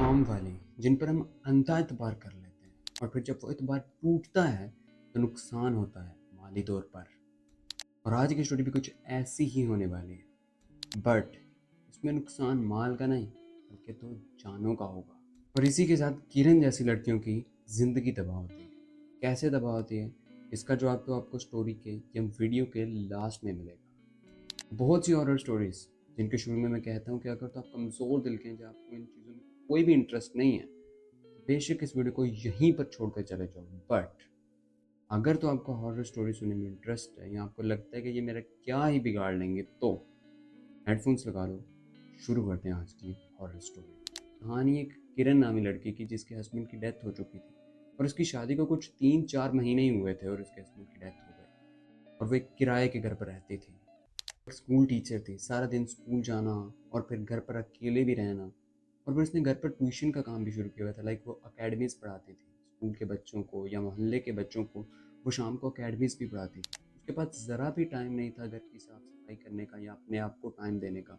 काम वाले जिन पर हम अंधा एतबार कर लेते हैं और फिर जब वो एतबार टूटता है तो नुकसान होता है माली तौर पर। और आज की स्टोरी भी कुछ ऐसी ही होने वाली है, बट इसमें नुकसान माल का नहीं बल्कि तो जानों का होगा। और इसी के साथ किरण जैसी लड़कियों की ज़िंदगी तबाह होती है। कैसे तबाह होती है, इसका जवाब तो आपको स्टोरी के या वीडियो के लास्ट में मिलेगा। बहुत सी हॉरर स्टोरीज जिनके शुरू में मैं कहता हूँ कि अगर तो आप कमज़ोर दिल के हैं, जब आपको इन चीज़ों में कोई भी इंटरेस्ट नहीं है, तो बेशक इस वीडियो को यहीं पर छोड़कर चले जाओ। बट अगर तो आपको हॉरर स्टोरी सुनने में इंटरेस्ट है या आपको लगता है कि ये मेरा क्या ही बिगाड़ लेंगे, तो हेडफोन्स लगा लो। शुरू करते हैं आज की हॉरर स्टोरी। कहानी एक किरण नामी लड़की की जिसके हस्बैंड की डेथ हो चुकी थी और उसकी शादी को कुछ 3-4 महीने ही हुए थे और उसके हस्बैंड की डेथ हो गई। और वो एक किराए के घर पर रहती थी। स्कूल टीचर थी, सारा दिन स्कूल जाना और फिर घर पर अकेले भी रहना। और फिर उसने घर पर ट्यूशन का काम भी शुरू किया हुआ था। लाइक वो अकेडमीज पढ़ाती थी स्कूल के बच्चों को या मोहल्ले के बच्चों को। वो शाम को अकेडमीज भी पढ़ाती थी। उसके पास ज़रा भी टाइम नहीं था घर की साफ सफाई करने का या अपने आप को टाइम देने का।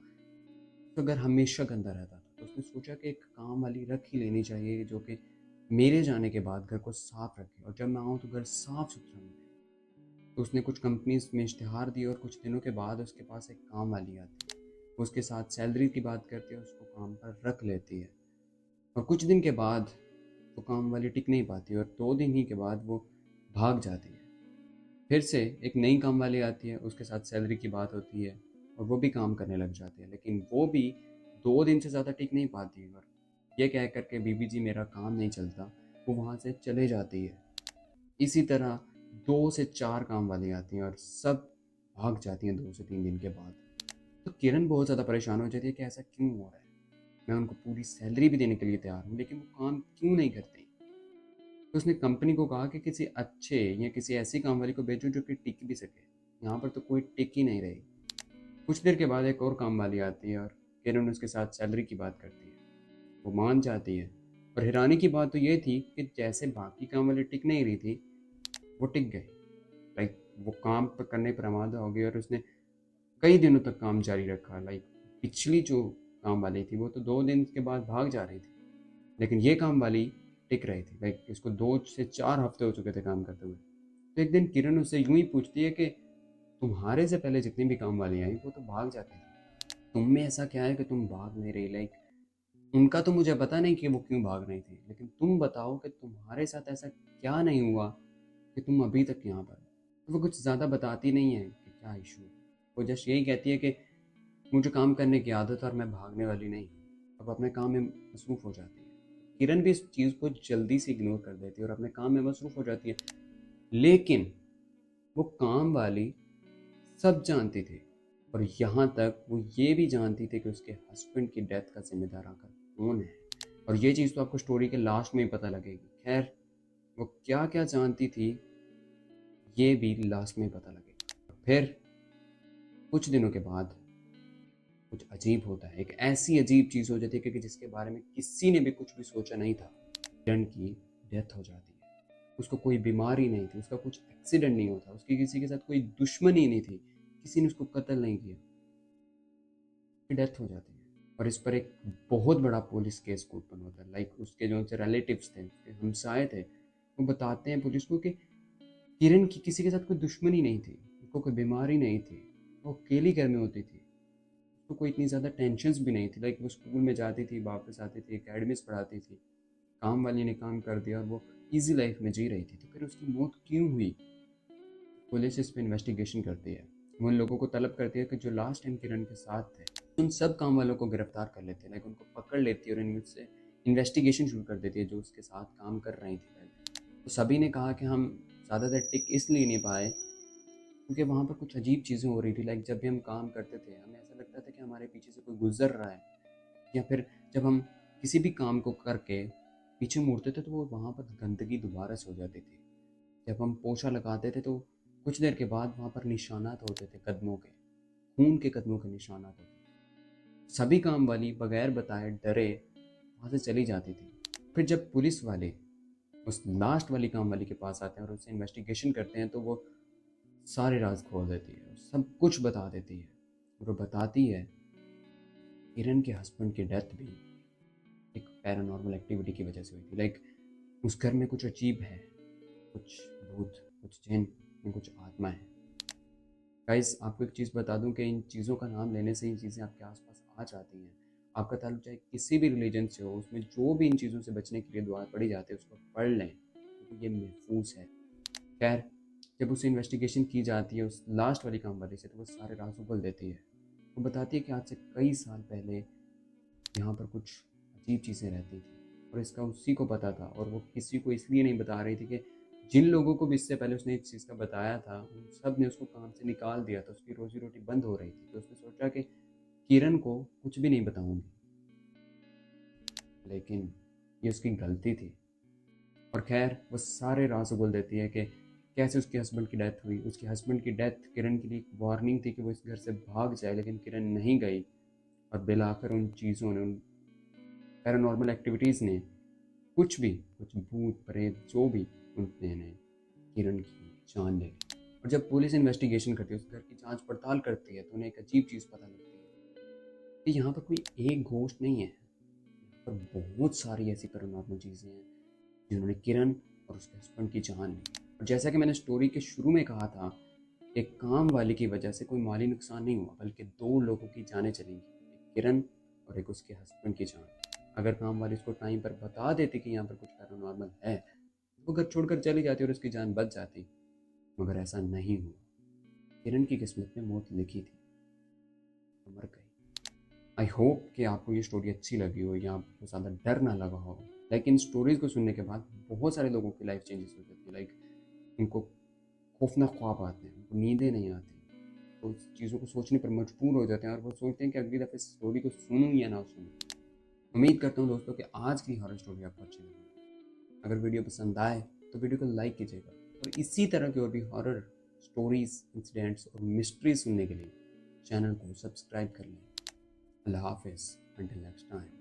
तो घर हमेशा गंदा रहता था, तो उसने सोचा कि एक काम वाली रख ही लेनी चाहिए जो कि मेरे जाने के बाद घर को साफ रखे और जब मैं आऊँ तो घर साफ सुथरा मिले। तो उसने कुछ कंपनीज में इश्तिहार दिए और कुछ दिनों के बाद उसके पास एक काम वाली आती है। वो उसके साथ सैलरी की बात करती है, उसको काम पर रख लेती है। और कुछ दिन के बाद वो काम वाली टिक नहीं पाती और 2 दिन ही के बाद वो भाग जाती है। फिर से एक नई काम वाली आती है, उसके साथ सैलरी की बात होती है और वो भी काम करने लग जाती है, लेकिन वो भी 2 दिन से ज़्यादा टिक नहीं पाती। और ये कह करके बीबी जी मेरा काम नहीं चलता, वो वहाँ से चले जाती है। इसी तरह 2 से 4 काम वाली आती हैं और सब भाग जाती हैं 2 से 3 दिन के बाद। तो किरण बहुत ज़्यादा परेशान हो जाती है कि ऐसा क्यों हो रहा है। मैं उनको पूरी सैलरी भी देने के लिए तैयार हूँ लेकिन वो काम क्यों नहीं करती। तो उसने कंपनी को कहा कि किसी अच्छे या किसी ऐसी काम वाली को भेजो जो कि टिक भी सके। यहाँ पर तो कोई टिक ही नहीं रही। कुछ देर के बाद एक और काम वाली आती है और किरण उसके साथ सैलरी की बात करती है। वो मान जाती है। और हैरानी की बात तो ये थी कि जैसे बाकी काम वाली टिक नहीं रही थी, वो टिक गई। लाइक वो काम पर करने पर आमादा हो गई और उसने कई दिनों तक काम जारी रखा। लाइक पिछली जो काम वाली थी वो तो 2 दिन के बाद भाग जा रही थी, लेकिन ये काम वाली टिक रही थी। लाइक इसको 2 से 4 हफ्ते हो चुके थे काम करते हुए। तो एक दिन किरण उससे यूं ही पूछती है कि तुम्हारे से पहले जितनी भी काम वाली आई वो तो भाग जाती थी, तुम में ऐसा क्या है कि तुम भाग नहीं रही। लाइक उनका तो मुझे पता नहीं कि वो क्यों भाग रही थी, लेकिन तुम बताओ कि तुम्हारे साथ ऐसा क्या नहीं हुआ कि तुम अभी तक यहाँ पर। तो वो कुछ ज़्यादा बताती नहीं है कि क्या इशू है। वो जस्ट यही कहती है कि मुझे काम करने की आदत है और मैं भागने वाली नहीं हूँ। अब अपने काम में मसरूफ़ हो जाती है। किरण भी इस चीज़ को जल्दी से इग्नोर कर देती है और अपने काम में मसरूफ़ हो जाती है। लेकिन वो काम वाली सब जानती थी और यहाँ तक वो ये भी जानती थी कि उसके हस्बैंड की डेथ का जिम्मेदार आखिर कौन है। और ये चीज़ तो आपको स्टोरी के लास्ट में ही पता लगेगी। खैर, वो क्या क्या जानती थी ये भी लास्ट में ही पता लगेगा। फिर कुछ दिनों के बाद कुछ अजीब होता है। एक ऐसी अजीब चीज़ हो जाती है कि जिसके बारे में किसी ने भी कुछ भी सोचा नहीं था। किरण की डेथ हो जाती है। उसको कोई बीमारी नहीं थी, उसका कुछ एक्सीडेंट नहीं होता, उसकी किसी के साथ कोई दुश्मनी नहीं थी, किसी ने उसको कत्ल नहीं किया। डेथ हो जाती है और इस पर एक बहुत बड़ा पुलिस केस ओपन होता है। लाइक उसके जो उनसे रिलेटिव्स थे, उसके हमसाए थे, वो बताते हैं पुलिस को कि किरण की किसी के साथ कोई दुश्मनी नहीं थी, उसको कोई बीमारी नहीं थी, वो अकेली घर में होती थी, उसको कोई इतनी ज़्यादा टेंशन्स भी नहीं थी। लाइक वो स्कूल में जाती थी, वापस आती थी, एकेडमीज पढ़ाती थी, काम वाली ने काम कर दिया और वो ईजी लाइफ में जी रही थी। तो फिर उसकी मौत क्यों हुई? पुलिस इस पर इन्वेस्टिगेशन करती है। वो उन लोगों को तलब करती है कि जो लास्ट टाइम किरण के साथ थे, उन सब काम वालों को गिरफ्तार कर लेते हैं। लाइक उनको पकड़ लेती है और इनसे इन्वेस्टिगेशन शुरू कर देती है जो उसके साथ काम कर रही थी पहले। तो सभी ने कहा कि हम ज़्यादातर टिक इसलिए नहीं पाए क्योंकि वहाँ पर कुछ अजीब चीज़ें हो रही थी। लाइक जब भी हम काम करते थे हमें ऐसा लगता था कि हमारे पीछे से कोई गुजर रहा है, या फिर जब हम किसी भी काम को करके पीछे मुड़ते थे तो वो वहाँ पर गंदगी दोबारा से हो जाती थी। जब हम पोछा लगाते थे तो कुछ देर के बाद वहाँ पर निशानात होते थे, कदमों के, खून के कदमों के निशानात होते थे। सभी काम वाली बगैर बताए डरे वहाँ से चली जाती थी। फिर जब पुलिस वाले उस लास्ट वाली काम वाली के पास आते हैं और उससे इन्वेस्टिगेशन करते हैं तो वो सारे राज खोल देती है, सब कुछ बता देती है। और वो बताती है किरण के हस्बैंड की डेथ भी एक पैरानॉर्मल एक्टिविटी की वजह से हुई थी। लाइक उस घर में कुछ अजीब है, कुछ भूत, कुछ जिन, कुछ आत्मा है। गाइस आपको एक चीज़ बता दूं कि इन चीज़ों का नाम लेने से इन चीज़ें आपके आसपास आ जाती हैं। आपका ताल्लुक चाहे किसी भी रिलीजन से हो, उसमें जो भी इन चीज़ों से बचने के लिए दुआ पढ़ी जाती है उसको पढ़ लें, क्योंकि ये महफूज है। खैर, जब उसे इन्वेस्टिगेशन की जाती है उस लास्ट वाली काम वाली से, तो वो सारे राज उगल देती है। वो बताती है कि आज से कई साल पहले यहाँ पर कुछ अजीब चीज़ें रहती थी और इसका उसी को पता था, और वो किसी को इसलिए नहीं बता रही थी कि जिन लोगों को भी इससे पहले उसने इस चीज़ का बताया था उन सब ने उसको काम से निकाल दिया था, उसकी रोजी रोटी बंद हो रही थी। तो उसने सोचा कि किरण को कुछ भी नहीं बताऊंगी, लेकिन ये उसकी गलती थी। और खैर वो सारे राज बोल देती है कि कैसे उसके हस्बैंड की डेथ हुई। उसके हस्बैंड की डेथ किरण के लिए एक वार्निंग थी कि वो इस घर से भाग जाए, लेकिन किरण नहीं गई। और बिल आखिर उन चीज़ों ने, उन पैरानॉर्मल एक्टिविटीज़ ने, कुछ भी, कुछ भूत प्रेत जो भी, उन्होंने किरण की जान ले ली। और जब पुलिस इन्वेस्टिगेशन करती है, उस घर की जांच पड़ताल करती है, तो उन्हें एक अजीब चीज़ पता लगती है कि यहाँ पर कोई एक घोस्ट नहीं है, यहाँ पर बहुत सारी ऐसी पैरानॉर्मल चीज़ें हैं जिन्होंने किरण और उसके हस्बैंड की जान ली। और जैसा कि मैंने स्टोरी के शुरू में कहा था, एक काम वाले की वजह से कोई माली नुकसान नहीं हुआ, बल्कि दो लोगों की जानें चलेंगी, एक किरण और एक उसके हस्बैंड की जान। अगर काम वाली उसको टाइम पर बता देती कि यहाँ पर कुछ पैरानॉर्मल है, वो घर छोड़कर चली जाती और उसकी जान बच जाती, मगर ऐसा नहीं हुआ। किरण की किस्मत में मौत लिखी थी, तो मर गई। आई होप कि आपको ये स्टोरी अच्छी लगी हो या आपको ज़्यादा डर ना लगा हो। लेकिन स्टोरीज़ को सुनने के बाद बहुत सारे लोगों की लाइफ चेंजेस हो जाती है। लाइक उनको खौफनाक ख्वाब आते हैं, उनको नींदें नहीं आती, तो उस चीज़ों को सोचने पर मजबूर हो जाते हैं और वो सोचते हैं कि अगली दफ़े स्टोरी को सुनूं या ना सुनूं। उम्मीद करता हूँ दोस्तों कि आज की हॉरर स्टोरी आपको अच्छी लगी। अगर वीडियो पसंद आए तो वीडियो को लाइक कीजिएगा, और इसी तरह की और भी हॉरर स्टोरीज, इंसिडेंट्स और मिस्ट्री सुनने के लिए चैनल को सब्सक्राइब कर लें। अल्लाह हाफिज़, अंटिल नेक्स्ट टाइम।